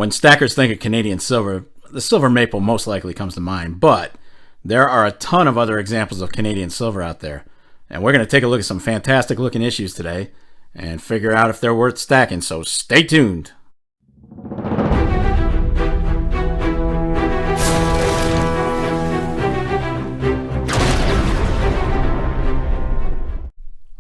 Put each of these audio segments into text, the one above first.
When stackers think of Canadian silver, the silver maple most likely comes to mind, but there are a ton of other examples of Canadian silver out there. And we're going to take a look at some fantastic looking issues today and figure out if they're worth stacking, so stay tuned.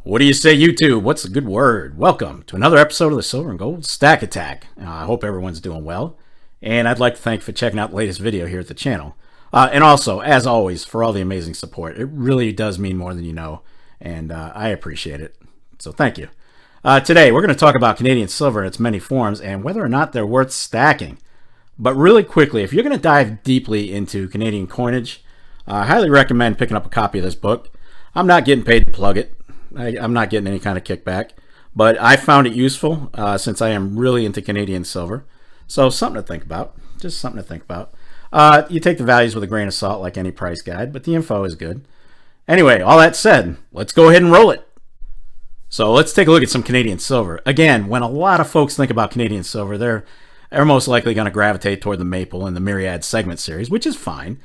What do you say, YouTube? What's a good word? Welcome to another episode of the Silver and Gold Stack Attack. I hope everyone's doing well, and I'd like to thank you for checking out the latest video here at the channel. And also, as always, for all the amazing support. It really does mean more than you know, and I appreciate it. So thank you. Today, we're going to talk about Canadian silver in its many forms and whether or not they're worth stacking. But really quickly, if you're going to dive deeply into Canadian coinage, I highly recommend picking up a copy of this book. I'm not getting paid to plug it. I'm not getting any kind of kickback, but I found it useful since I am really into Canadian silver. So something to think about, just something to think about. You take the values with a grain of salt like any price guide, but the info is good. Anyway, all that said, let's go ahead and roll it. So let's take a look at some Canadian silver. Again, when a lot of folks think about Canadian silver, they're most likely going to gravitate toward the maple and the Myriad segment series, which is fine,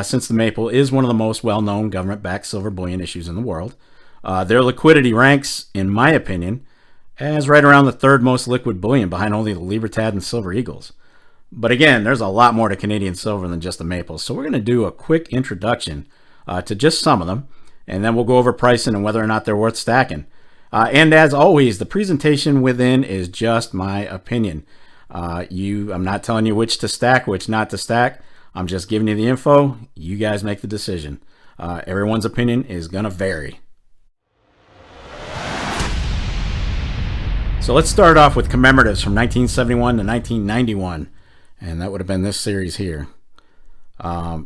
since the maple is one of the most well-known government-backed silver bullion issues in the world. Their liquidity ranks, in my opinion, as right around the third most liquid bullion behind only the Libertad and Silver Eagles. But again, there's a lot more to Canadian silver than just the maple, so we're going to do a quick introduction to just some of them, and then we'll go over pricing and whether or not they're worth stacking. And as always, the presentation within is just my opinion. I'm not telling you which to stack, which not to stack. I'm just giving you the info. You guys make the decision. Everyone's opinion is going to vary. So let's start off with commemoratives from 1971 to 1991, and that would have been this series here.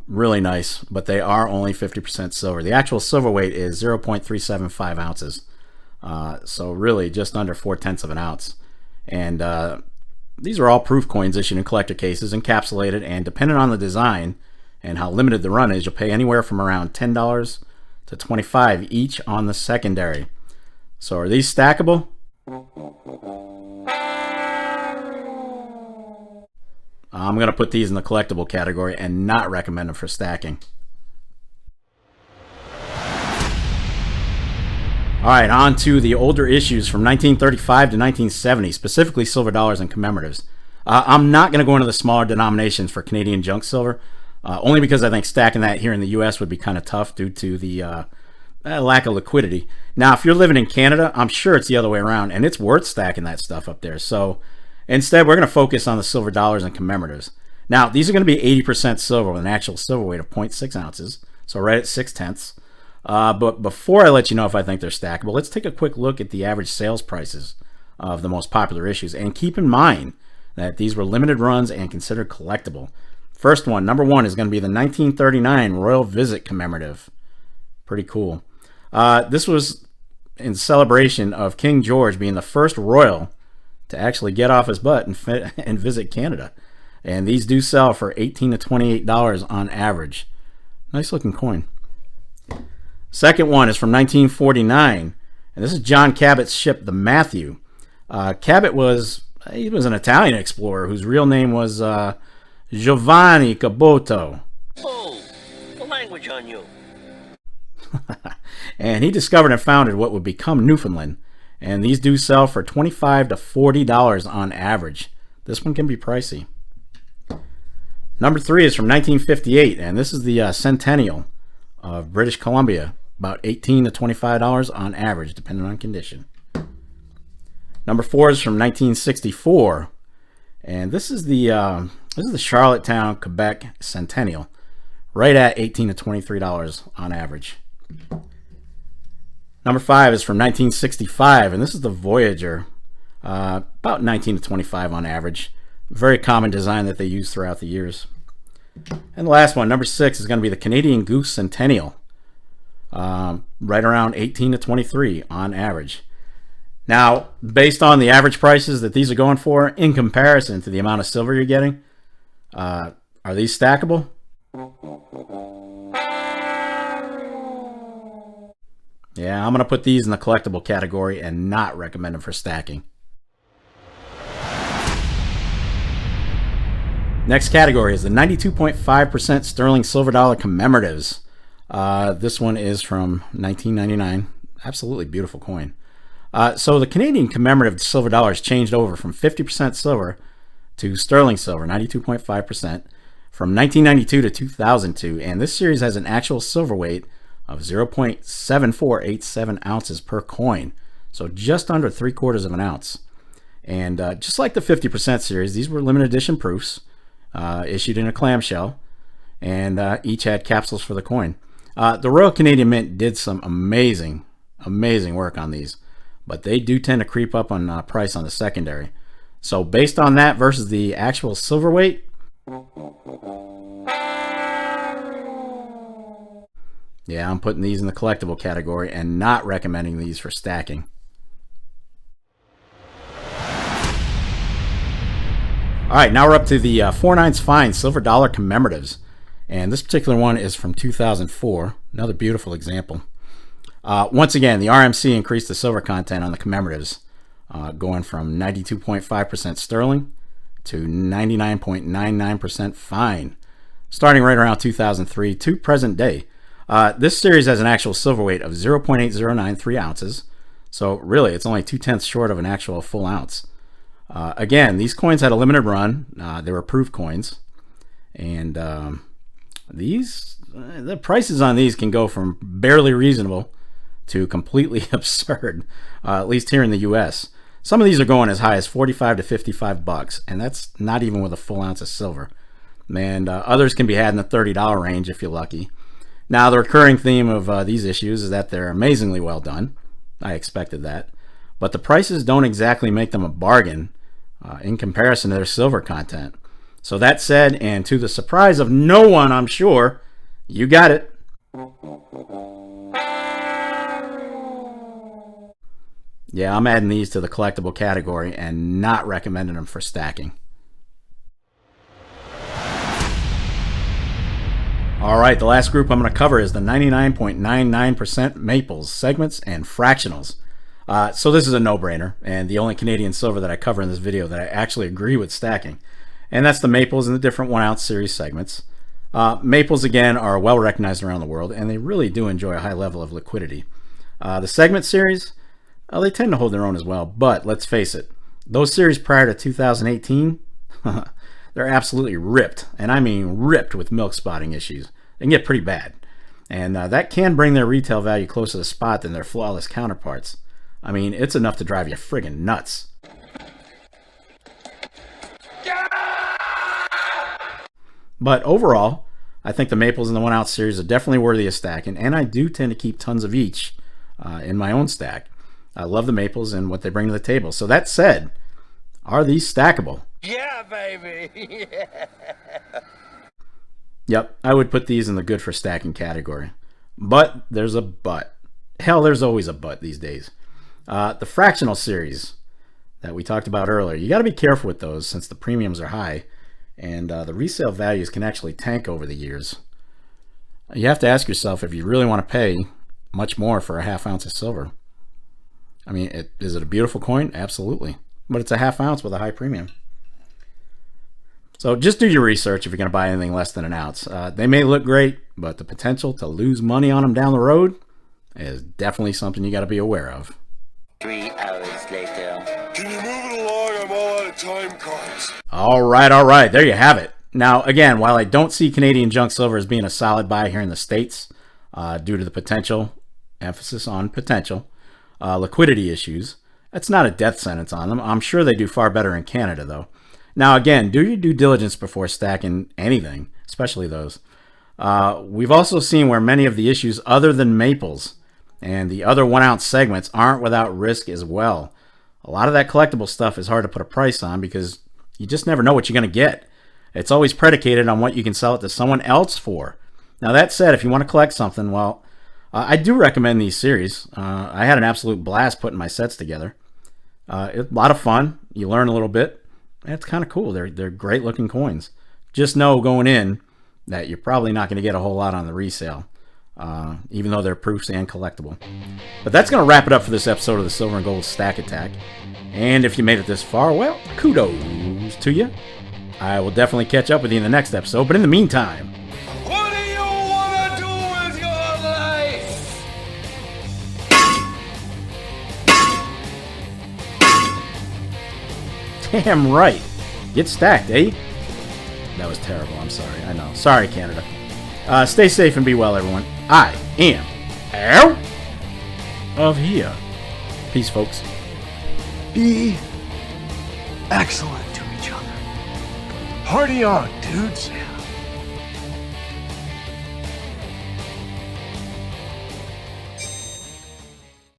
Really nice, but they are only 50% silver. The actual silver weight is 0.375 ounces, so really just under 0.4 of an ounce. And these are all proof coins issued in collector cases, encapsulated, and depending on the design and how limited the run is, you'll pay anywhere from around $10 to $25 each on the secondary. So are these stackable? I'm going to put these in the collectible category and not recommend them for stacking. Alright, on to the older issues from 1935 to 1970, specifically silver dollars and commemoratives. I'm not going to go into the smaller denominations for Canadian junk silver, only because I think stacking that here in the US would be kind of tough due to the lack of liquidity. Now, if you're living in Canada, I'm sure it's the other way around, and it's worth stacking that stuff up there. So instead, we're going to focus on the silver dollars and commemoratives. Now, these are going to be 80% silver with an actual silver weight of 0.6 ounces, so right at 0.6. But before I let you know if I think they're stackable, let's take a quick look at the average sales prices of the most popular issues. And keep in mind that these were limited runs and considered collectible. First one, number one, is going to be the 1939 Royal Visit commemorative. Pretty cool. This was in celebration of King George being the first royal to actually get off his butt and visit Canada. And these do sell for $18 to $28 on average. Nice looking coin. Second one is from 1949, and this is John Cabot's ship, the Matthew. Cabot was an Italian explorer whose real name was Giovanni Caboto. Oh, the language on you. And he discovered and founded what would become Newfoundland. And these do sell for $25 to $40 on average. This one can be pricey. Number three is from 1958, and this is the Centennial of British Columbia. About $18 to $25 on average, depending on condition. Number four is from 1964, and this is the Charlottetown, Quebec Centennial, right at $18 to $23 on average. Number five is from 1965, and this is the Voyager, about 19 to 25 on average. Very common design that they use throughout the years. And the last one, number six, is going to be the Canadian Goose Centennial, right around 18 to 23 on average. Now, based on the average prices that these are going for, in comparison to the amount of silver you're getting, are these stackable? Yeah, I'm going to put these in the collectible category and not recommend them for stacking. Next category is the 92.5% sterling silver dollar commemoratives. This one is from 1999. Absolutely beautiful coin. So the Canadian commemorative silver dollars changed over from 50% silver to sterling silver, 92.5%, from 1992 to 2002. And this series has an actual silver weight of 0.7487 ounces per coin. So just under 3/4 of an ounce. And just like the 50% series, these were limited edition proofs, issued in a clamshell, and each had capsules for the coin. The Royal Canadian Mint did some amazing work on these, but they do tend to creep up on price on the secondary. So based on that versus the actual silver weight, yeah, I'm putting these in the collectible category and not recommending these for stacking. All right, now we're up to the 4/9 fine silver dollar commemoratives. And this particular one is from 2004. Another beautiful example. Once again, the RMC increased the silver content on the commemoratives, going from 92.5% sterling to 99.99% fine, starting right around 2003 to present day. This series has an actual silver weight of 0.8093 ounces. So really, it's only 2/10 short of an actual full ounce. Again, these coins had a limited run. They were approved coins. And the prices on these can go from barely reasonable to completely absurd, at least here in the US. Some of these are going as high as $45 to $55, and that's not even with a full ounce of silver. And others can be had in the $30 range if you're lucky. Now, the recurring theme of these issues is that they're amazingly well done. I expected that. But the prices don't exactly make them a bargain in comparison to their silver content. So that said, and to the surprise of no one, I'm sure, you got it. Yeah, I'm adding these to the collectible category and not recommending them for stacking. All right, the last group I'm going to cover is the 99.99% maples, segments, and fractionals. So this is a no-brainer, and the only Canadian silver that I cover in this video that I actually agree with stacking. And that's the maples and the different 1-ounce series segments. Maples, again, are well recognized around the world, and they really do enjoy a high level of liquidity. The segment series, they tend to hold their own as well, but let's face it, those series prior to 2018, they're absolutely ripped, and I mean ripped with milk spotting issues. They can get pretty bad, and that can bring their retail value closer to spot than their flawless counterparts. I mean, it's enough to drive you friggin' nuts. But overall, I think the maples and the 1-ounce series are definitely worthy of stacking, and I do tend to keep tons of each in my own stack. I love the maples and what they bring to the table. So that said, are these stackable? Yeah, baby. Yep, I would put these in the good for stacking category. But there's a but. Hell, there's always a but these days. The fractional series that we talked about earlier, you got to be careful with those since the premiums are high and the resale values can actually tank over the years. You have to ask yourself if you really want to pay much more for a half ounce of silver. I mean, is it a beautiful coin? Absolutely. But it's a half ounce with a high premium. So just do your research if you're going to buy anything less than an ounce. They may look great, but the potential to lose money on them down the road is definitely something you got to be aware of. 3 hours later. Can you move it along? I'm all out of time cards. All right. There you have it. Now, again, while I don't see Canadian junk silver as being a solid buy here in the States, due to the potential, emphasis on potential, liquidity issues, that's not a death sentence on them. I'm sure they do far better in Canada, though. Now, again, do your due diligence before stacking anything, especially those. We've also seen where many of the issues other than maples and the other 1-ounce segments aren't without risk as well. A lot of that collectible stuff is hard to put a price on because you just never know what you're going to get. It's always predicated on what you can sell it to someone else for. Now, that said, if you want to collect something, well, I do recommend these series. I had an absolute blast putting my sets together. It's a lot of fun. You learn a little bit. It's kind of cool. They're great looking coins. Just know going in that you're probably not going to get a whole lot on the resale, even though they're proofs and collectible. But that's going to wrap it up for this episode of the Silver and Gold Stack Attack. And if you made it this far, well, kudos to you. I will definitely catch up with you in the next episode. But in the meantime, What do you want to do with your life? damn right. Get stacked, eh? That was terrible. I'm sorry. I know. Sorry, Canada. Stay safe and be well, everyone. I am out of here. Peace, folks. Be excellent to each other. Party on, dudes.